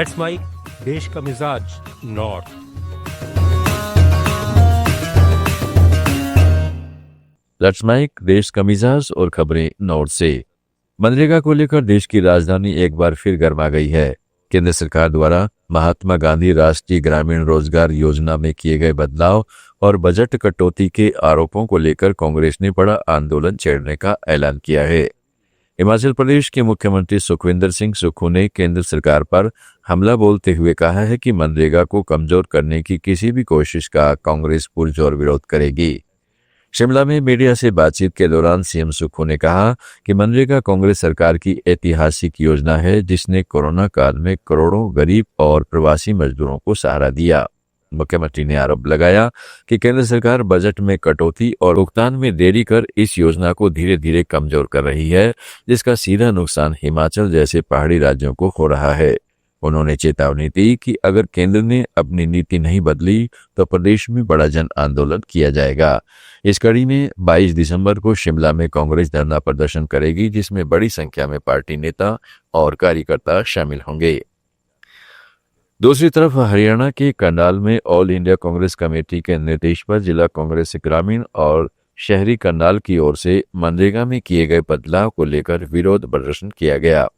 Let's mic देश का मिजाज नॉर्थ। लेट्स माइक देश का मिजाज और खबरें नॉर्थ से। मनरेगा को लेकर देश की राजधानी एक बार फिर गर्मा गई है। केंद्र सरकार द्वारा महात्मा गांधी राष्ट्रीय ग्रामीण रोजगार योजना में किए गए बदलाव और बजट कटौती के आरोपों को लेकर कांग्रेस ने बड़ा आंदोलन छेड़ने का ऐलान किया है। हिमाचल प्रदेश के मुख्यमंत्री सुखविंदर सिंह सुक्खू ने केंद्र सरकार पर हमला बोलते हुए कहा है कि मनरेगा को कमजोर करने की किसी भी कोशिश का कांग्रेस पुरजोर विरोध करेगी। शिमला में मीडिया से बातचीत के दौरान सीएम सुक्खू ने कहा कि मनरेगा कांग्रेस सरकार की ऐतिहासिक योजना है जिसने कोरोना काल में करोड़ों गरीब और प्रवासी मजदूरों को सहारा दिया। मुख्यमंत्री ने आरोप लगाया कि केंद्र सरकार बजट में कटौती और भुगतान में देरी कर इस योजना को धीरे धीरे कमजोर कर रही है, जिसका सीधा नुकसान हिमाचल जैसे पहाड़ी राज्यों को हो रहा है। उन्होंने चेतावनी दी कि अगर केंद्र ने अपनी नीति नहीं बदली तो प्रदेश में बड़ा जन आंदोलन किया जाएगा। इस कड़ी में 22 दिसंबर को शिमला में कांग्रेस धरना प्रदर्शन करेगी, जिसमें बड़ी संख्या में पार्टी नेता और कार्यकर्ता शामिल होंगे। दूसरी तरफ हरियाणा के करनाल में ऑल इंडिया कांग्रेस कमेटी के निर्देश पर जिला कांग्रेस ग्रामीण और शहरी करनाल की ओर से मनरेगा में किए गए बदलाव को लेकर विरोध प्रदर्शन किया गया।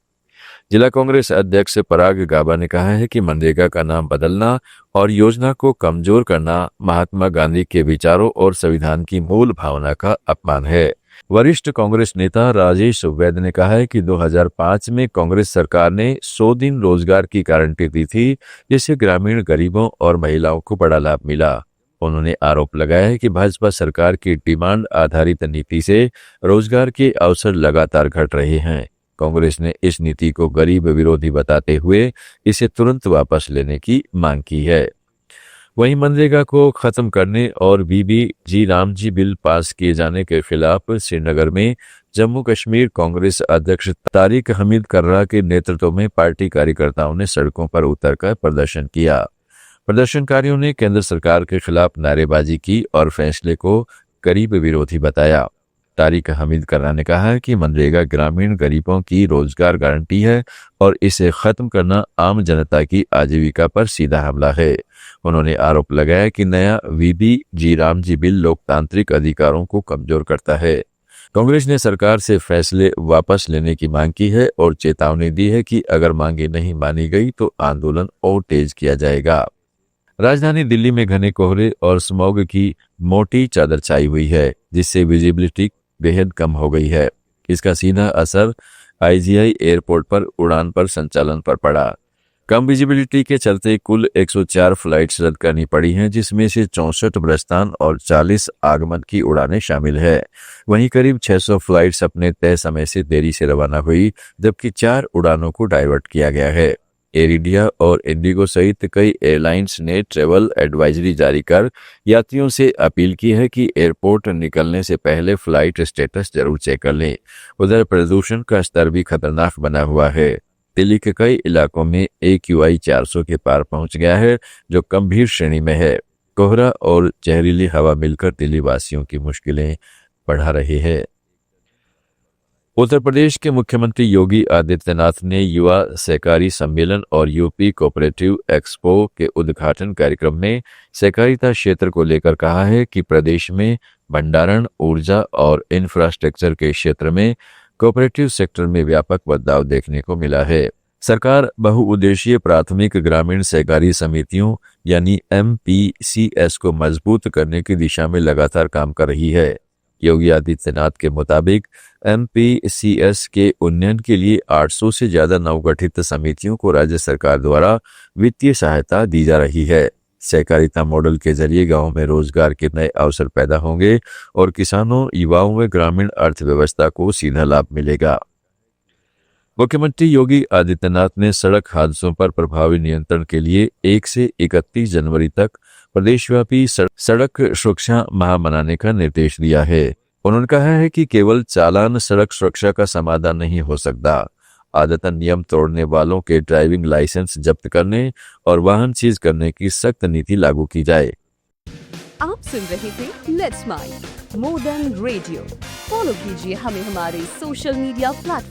जिला कांग्रेस अध्यक्ष पराग गाबा ने कहा है कि मनरेगा का नाम बदलना और योजना को कमजोर करना महात्मा गांधी के विचारों और संविधान की मूल भावना का अपमान है। वरिष्ठ कांग्रेस नेता राजेश वैद ने कहा है कि 2005 में कांग्रेस सरकार ने 100 दिन रोजगार की गारंटी दी थी, जिससे ग्रामीण गरीबों और महिलाओं को बड़ा लाभ मिला। उन्होंने आरोप लगाया है कि भाजपा सरकार की डिमांड आधारित नीति से रोजगार के अवसर लगातार घट रहे हैं। कांग्रेस ने इस नीति को गरीब विरोधी बताते हुए इसे तुरंत वापस लेने की मांग की है। वहीं मनरेगा को खत्म करने और बीबी रामजी बिल पास किए जाने के खिलाफ श्रीनगर में जम्मू कश्मीर कांग्रेस अध्यक्ष तारिक हमीद कर्रा के नेतृत्व में पार्टी कार्यकर्ताओं ने सड़कों पर उतरकर प्रदर्शन किया। प्रदर्शनकारियों ने केंद्र सरकार के खिलाफ नारेबाजी की और फैसले को गरीब विरोधी बताया। तारिक हमीद कर्रा ने कहा कि मनरेगा ग्रामीण गरीबों की रोजगार गारंटी है और इसे खत्म करना आम जनता की आजीविका पर सीधा हमला है। उन्होंने आरोप लगाया कि नया बीबी रामजी बिल लोकतांत्रिक अधिकारों को कमजोर करता है। कांग्रेस ने सरकार से फैसले वापस लेने की मांग की है और चेतावनी दी है कि अगर मांगे नहीं मानी गई तो आंदोलन और तेज किया जाएगा। राजधानी दिल्ली में घने कोहरे और स्मॉग की मोटी चादर छाई हुई है, जिससे विजिबिलिटी बेहद कम हो गई है। इसका सीधा असर आईजीआई एयरपोर्ट पर उड़ान पर संचालन पर पड़ा। कम विजिबिलिटी के चलते कुल 104 फ्लाइट्स रद्द करनी पड़ी हैं, जिसमें से 64 प्रस्थान और 40 आगमन की उड़ानें शामिल है। वहीं करीब 600 फ्लाइट्स अपने तय समय से देरी से रवाना हुई, जबकि 4 उड़ानों को डाइवर्ट किया गया है। एयर इंडिया और इंडिगो सहित कई एयरलाइंस ने ट्रेवल एडवाइजरी जारी कर यात्रियों से अपील की है कि एयरपोर्ट निकलने से पहले फ्लाइट स्टेटस जरूर चेक कर लें। उधर प्रदूषण का स्तर भी खतरनाक बना हुआ है। दिल्ली के कई इलाकों में AQI 400 के पार पहुंच गया है, जो गंभीर श्रेणी में है। कोहरा और जहरीली हवा मिलकर दिल्ली वासियों की मुश्किलें बढ़ा रही है। उत्तर प्रदेश के मुख्यमंत्री योगी आदित्यनाथ ने युवा सहकारी सम्मेलन और यूपी कोऑपरेटिव एक्सपो के उद्घाटन कार्यक्रम में सहकारिता क्षेत्र को लेकर कहा है कि प्रदेश में भंडारण, ऊर्जा और इंफ्रास्ट्रक्चर के क्षेत्र में कोऑपरेटिव सेक्टर में व्यापक बदलाव देखने को मिला है। सरकार बहुउद्देशीय प्राथमिक ग्रामीण सहकारी समितियों यानी MPCS को मजबूत करने की दिशा में लगातार काम कर रही है। योगी आदित्यनाथ के मुताबिक MPCS के उन्नयन के लिए 800 से ज्यादा नवगठित समितियों को राज्य सरकार द्वारा वित्तीय सहायता दी जा रही है। सहकारिता मॉडल के जरिए गांवों में रोजगार के नए अवसर पैदा होंगे और किसानों, युवाओं व ग्रामीण अर्थव्यवस्था को सीधा लाभ मिलेगा। मुख्यमंत्री योगी आदित्यनाथ ने सड़क हादसों पर प्रभावी नियंत्रण के लिए 1 से 31 जनवरी तक प्रदेशव्यापी सड़क सुरक्षा माह मनाने का निर्देश दिया है। उन्होंने कहा है कि केवल चालान सड़क सुरक्षा का समाधान नहीं हो सकता। आदतन नियम तोड़ने वालों के ड्राइविंग लाइसेंस जब्त करने और वाहन सीज करने की सख्त नीति लागू की जाए। आप सुन रहे थे let's make more than radio. Follow कीजिए हमें हमारे सोशल मीडिया प्लेटफॉर्म